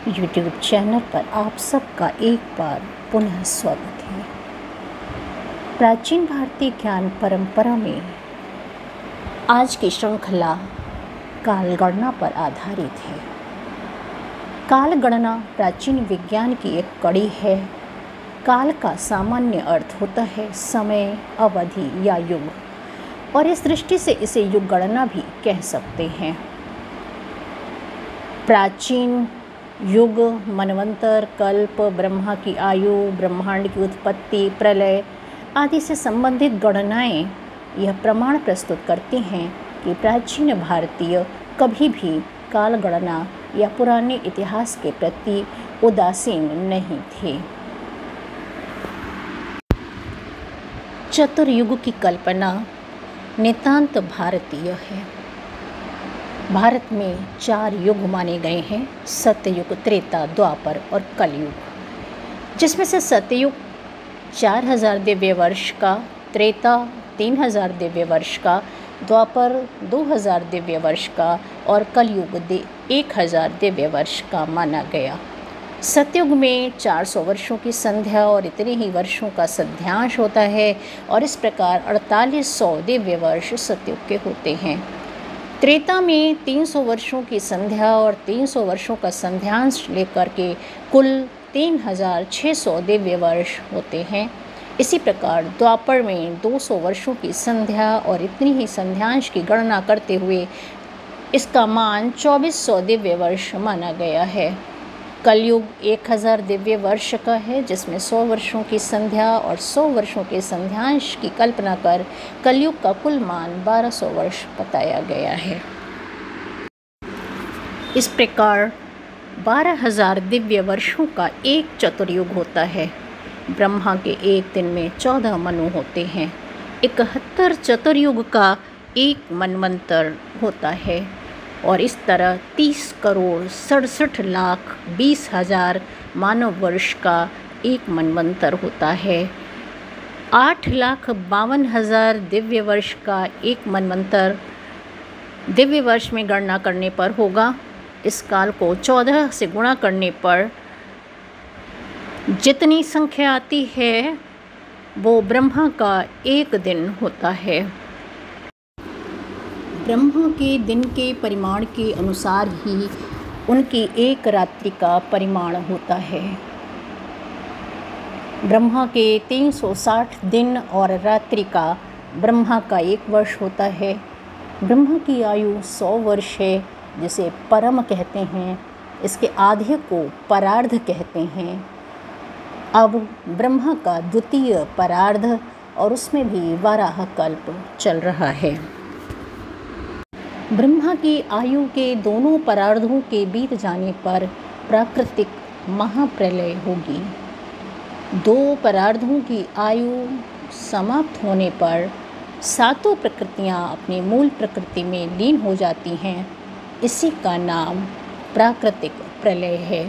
YouTube channel पर आप सबका एक बार पुनः स्वागत है। प्राचीन भारतीय ज्ञान परंपरा में आज की श्रृंखला कालगणना पर आधारित है। कालगणना प्राचीन विज्ञान की एक कड़ी है। काल का सामान्य अर्थ होता है समय, अवधि या युग, और इस दृष्टि से इसे युग गणना भी कह सकते हैं। प्राचीन युग, मनवंतर, कल्प, ब्रह्मा की आयु, ब्रह्मांड की उत्पत्ति, प्रलय आदि से संबंधित गणनाएं यह प्रमाण प्रस्तुत करती हैं कि प्राचीन भारतीय कभी भी काल गणना या पुराने इतिहास के प्रति उदासीन नहीं थे। चतुर्युग की कल्पना नितांत भारतीय है। भारत में 4 युग माने गए हैं: सत्ययुग, त्रेता, द्वापर और कलयुग, जिसमें से सत्ययुग 4000 दिव्य वर्ष का, त्रेता 3000 दिव्य वर्ष का, द्वापर 2000 दिव्य वर्ष का और कलयुग 1000 दिव्य वर्ष का माना गया। सतयुग में 400 वर्षों की संध्या और इतने ही वर्षों का सध्यांश होता है और इस प्रकार 4800 दिव्य वर्ष सतयुग के होते हैं। त्रेता में 300 वर्षों की संध्या और 300 वर्षों का संध्यांश लेकर के कुल 3600 दिव्य वर्ष होते हैं। इसी प्रकार द्वापर में 200 वर्षों की संध्या और इतनी ही संध्यांश की गणना करते हुए इसका मान 2400 दिव्य वर्ष माना गया है। कलयुग 1000 दिव्य वर्ष का है, जिसमें 100 वर्षों की संध्या और 100 वर्षों के संध्यांश की कल्पना कर कलयुग का कुल मान 1200 वर्ष बताया गया है। इस प्रकार 12000 दिव्य वर्षों का एक चतुर्युग होता है। ब्रह्मा के एक दिन में 14 मनु होते हैं। 71 चतुर्युग का एक मनवंतर होता है और इस तरह 30,67,20,000 मानव वर्ष का एक मनवंतर होता है। 8,52,000 दिव्य वर्ष का एक मनवंतर दिव्य वर्ष में गणना करने पर होगा। इस काल को 14 से गुणा करने पर जितनी संख्या आती है वो ब्रह्मा का एक दिन होता है। ब्रह्मा के दिन के परिमाण के अनुसार ही उनकी एक रात्रि का परिमाण होता है। ब्रह्मा के 360 दिन और रात्रि का ब्रह्मा का एक वर्ष होता है। ब्रह्मा की आयु 100 वर्ष है, जिसे परम कहते हैं। इसके आधे को परार्ध कहते हैं। अब ब्रह्मा का द्वितीय परार्ध और उसमें भी वाराह कल्प चल रहा है। ब्रह्मा की आयु के दोनों परार्धों के बीत जाने पर प्राकृतिक महाप्रलय होगी। 2 परार्धों की आयु समाप्त होने पर 7 प्रकृतियाँ अपनी मूल प्रकृति में लीन हो जाती हैं। इसी का नाम प्राकृतिक प्रलय है।